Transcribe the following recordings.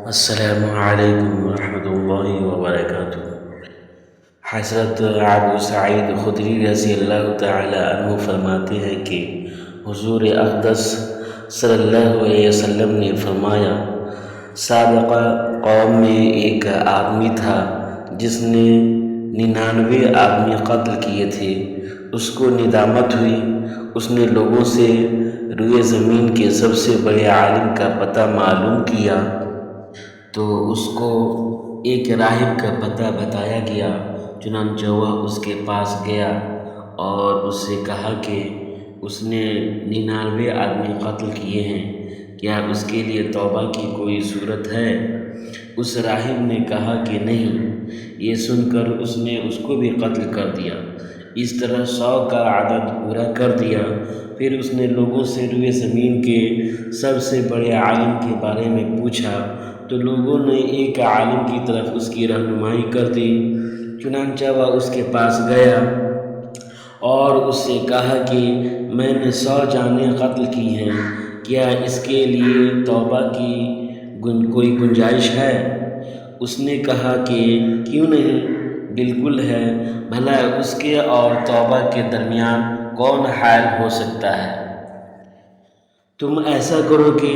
السلام علیکم ورحمۃ اللہ وبرکاتہ۔ حضرت ابو سعید خدری رضی اللہ تعالی عنہ فرماتے ہیں کہ حضور اقدس صلی اللہ علیہ وسلم نے فرمایا، سابقہ قوم میں ایک آدمی تھا جس نے 99 آدمی قتل کیے تھے۔ اس کو ندامت ہوئی۔ اس نے لوگوں سے روئے زمین کے سب سے بڑے عالم کا پتہ معلوم کیا تو اس کو ایک راہب کا پتہ بتایا گیا۔ چنانچہ وہ اس کے پاس گیا اور اس سے کہا کہ اس نے 99 آدمی قتل کیے ہیں، کیا اس کے لیے توبہ کی کوئی صورت ہے؟ اس راہب نے کہا کہ نہیں۔ یہ سن کر اس نے اس کو بھی قتل کر دیا۔ اس طرح 100 کا عدد پورا کر دیا۔ پھر اس نے لوگوں سے روئے زمین کے سب سے بڑے عالم کے بارے میں پوچھا تو لوگوں نے ایک عالم کی طرف اس کی رہنمائی کر دی۔ چنانچہ وہ اس کے پاس گیا اور اس سے کہا کہ میں نے 100 جانیں قتل کی ہیں، کیا اس کے لیے توبہ کی کوئی گنجائش ہے؟ اس نے کہا کہ کیوں نہیں، بالکل ہے، بھلا اس کے اور توبہ کے درمیان کون حائل ہو سکتا ہے؟ تم ایسا کرو کہ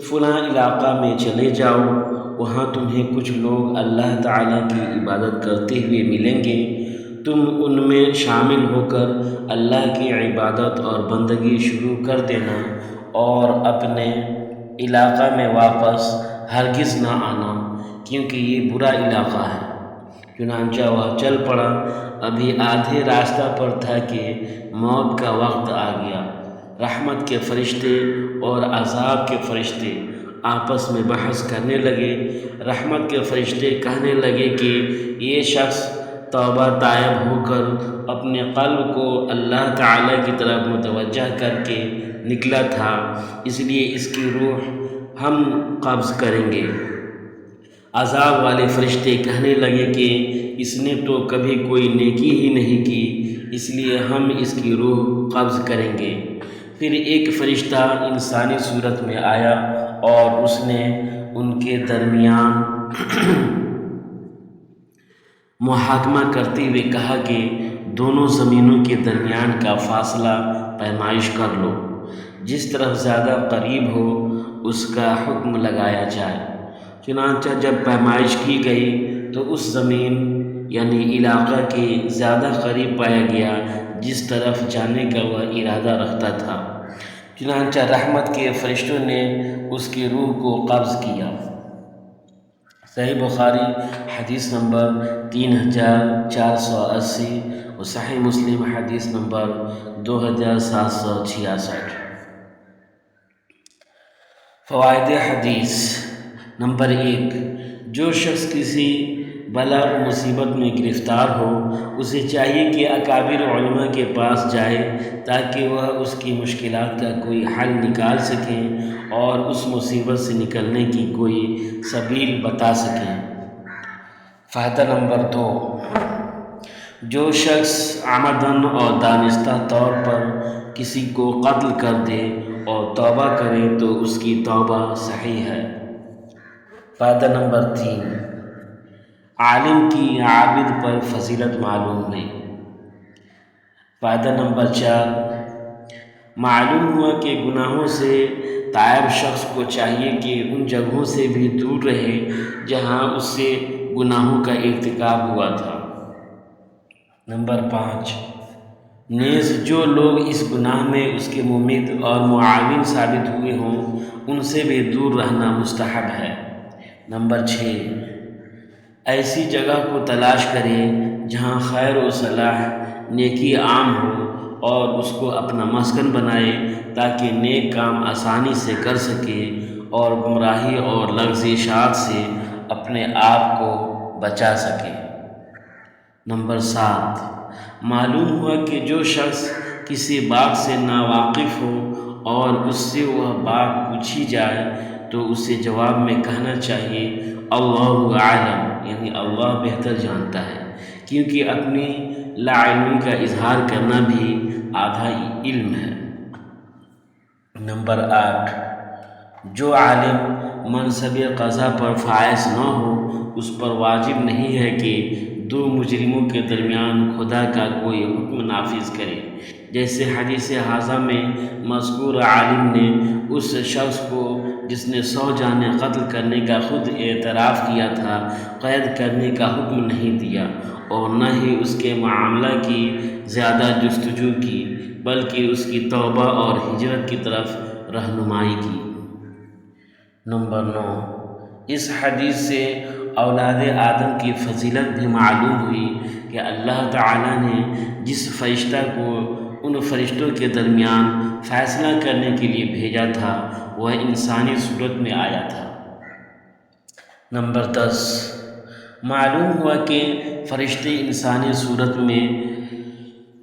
فلاں علاقہ میں چلے جاؤ، وہاں تمہیں کچھ لوگ اللہ تعالیٰ کی عبادت کرتے ہوئے ملیں گے۔ تم ان میں شامل ہو کر اللہ کی عبادت اور بندگی شروع کر دینا اور اپنے علاقہ میں واپس ہرگز نہ آنا، کیونکہ یہ برا علاقہ ہے۔ چنانچہ وہ چل پڑا۔ ابھی آدھے راستہ پر تھا کہ موت کا وقت آ گیا۔ رحمت کے فرشتے اور عذاب کے فرشتے آپس میں بحث کرنے لگے۔ رحمت کے فرشتے کہنے لگے کہ یہ شخص توبہ طائب ہو کر اپنے قلب کو اللہ تعالیٰ کی طرف متوجہ کر کے نکلا تھا، اس لیے اس کی روح ہم قبض کریں گے۔ عذاب والے فرشتے کہنے لگے کہ اس نے تو کبھی کوئی نیکی ہی نہیں کی، اس لیے ہم اس کی روح قبض کریں گے۔ پھر ایک فرشتہ انسانی صورت میں آیا اور اس نے ان کے درمیان محاکمہ کرتے ہوئے کہا کہ دونوں زمینوں کے درمیان کا فاصلہ پیمائش کر لو، جس طرف زیادہ قریب ہو اس کا حکم لگایا جائے۔ چنانچہ جب پیمائش کی گئی تو اس زمین یعنی علاقہ کے زیادہ قریب پایا گیا جس طرف جانے کا وہ ارادہ رکھتا تھا۔ چنانچہ رحمت کے فرشتوں نے اس کی روح کو قبض کیا۔ صحیح بخاری حدیث نمبر 3480 اور صحیح مسلم حدیث نمبر 2766۔ فوائد حدیث نمبر 1، جو شخص کسی بلا و مصیبت میں گرفتار ہو اسے چاہیے کہ اکابر علماء کے پاس جائے تاکہ وہ اس کی مشکلات کا کوئی حل نکال سکیں اور اس مصیبت سے نکلنے کی کوئی سبیل بتا سکیں۔ فائدہ نمبر 2، جو شخص عمداً اور دانستہ طور پر کسی کو قتل کر دے اور توبہ کرے تو اس کی توبہ صحیح ہے۔ فائدہ نمبر 3، عالم کی عابد پر فضیلت معلوم ہوئی۔ فائدہ نمبر 4، معلوم ہوا کہ گناہوں سے تائب شخص کو چاہیے کہ ان جگہوں سے بھی دور رہے جہاں اس سے گناہوں کا ارتکاب ہوا تھا۔ نمبر 5، نیز جو لوگ اس گناہ میں اس کے ممید اور معاون ثابت ہوئے ہوں ان سے بھی دور رہنا مستحب ہے۔ نمبر 6، ایسی جگہ کو تلاش کرے جہاں خیر و صلاح نیکی عام ہو اور اس کو اپنا مسکن بنائے تاکہ نیک کام آسانی سے کر سکے اور گمراہی اور لغزشات سے اپنے آپ کو بچا سکے۔ نمبر 7، معلوم ہوا کہ جو شخص کسی بات سے ناواقف ہو اور اس سے وہ بات پوچھی جائے تو اسے جواب میں کہنا چاہیے اللہ اعلم، یعنی اللہ بہتر جانتا ہے، کیونکہ اپنی لا علمی کا اظہار کرنا بھی آدھا علم ہے۔ نمبر 8، جو عالم منصب قضا پر فائز نہ ہو اس پر واجب نہیں ہے کہ دو مجرموں کے درمیان خدا کا کوئی حکم نافذ کرے، جیسے حدیث حاضہ میں مذکور عالم نے اس شخص کو جس نے 100 جانیں قتل کرنے کا خود اعتراف کیا تھا قید کرنے کا حکم نہیں دیا اور نہ ہی اس کے معاملہ کی زیادہ جستجو کی، بلکہ اس کی توبہ اور ہجرت کی طرف رہنمائی کی۔ نمبر 9، اس حدیث سے اولاد آدم کی فضیلت بھی معلوم ہوئی کہ اللہ تعالیٰ نے جس فرشتہ کو ان فرشتوں کے درمیان فیصلہ کرنے کے لیے بھیجا تھا وہ انسانی صورت میں آیا تھا۔ نمبر 10، معلوم ہوا کہ فرشتے انسانی صورت میں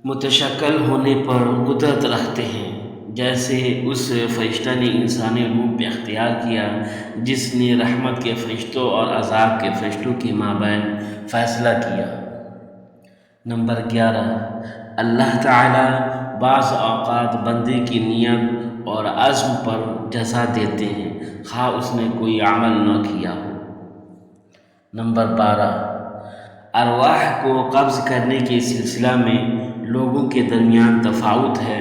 متشکل ہونے پر قدرت رکھتے ہیں، جیسے اس فرشتہ نے انسانی روپ اختیار کیا جس نے رحمت کے فرشتوں اور عذاب کے فرشتوں کے مابین فیصلہ کیا۔ نمبر 11، اللہ تعالیٰ بعض اوقات بندے کی نیت اور عزم پر جزا دیتے ہیں خواہ اس نے کوئی عمل نہ کیا ہو۔ نمبر 12، ارواح کو قبض کرنے کے سلسلہ میں لوگوں کے درمیان تفاوت ہے۔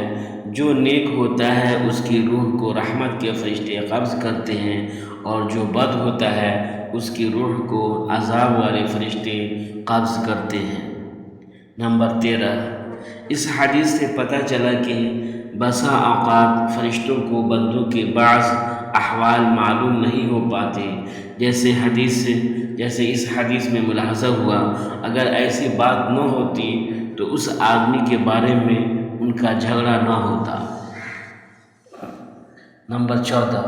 جو نیک ہوتا ہے اس کی روح کو رحمت کے فرشتے قبض کرتے ہیں اور جو بد ہوتا ہے اس کی روح کو عذاب والے فرشتے قبض کرتے ہیں۔ نمبر 13، اس حدیث سے پتہ چلا کہ بسا اوقات فرشتوں کو بندوں کے بعض احوال معلوم نہیں ہو پاتے، جیسے اس حدیث میں ملاحظہ ہوا۔ اگر ایسی بات نہ ہوتی تو اس آدمی کے بارے میں ان کا جھگڑا نہ ہوتا۔ نمبر 14،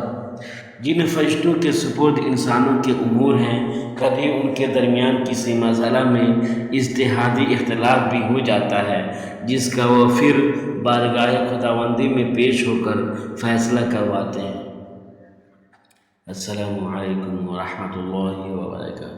جن فرشتوں کے سپرد انسانوں کے امور ہیں کبھی ان کے درمیان کسی مسئلہ میں اجتہادی اختلاف بھی ہو جاتا ہے جس کا وہ پھر بارگاہ خداوندی میں پیش ہو کر فیصلہ کرواتے ہیں۔ السلام علیکم ورحمۃ اللہ وبرکاتہ۔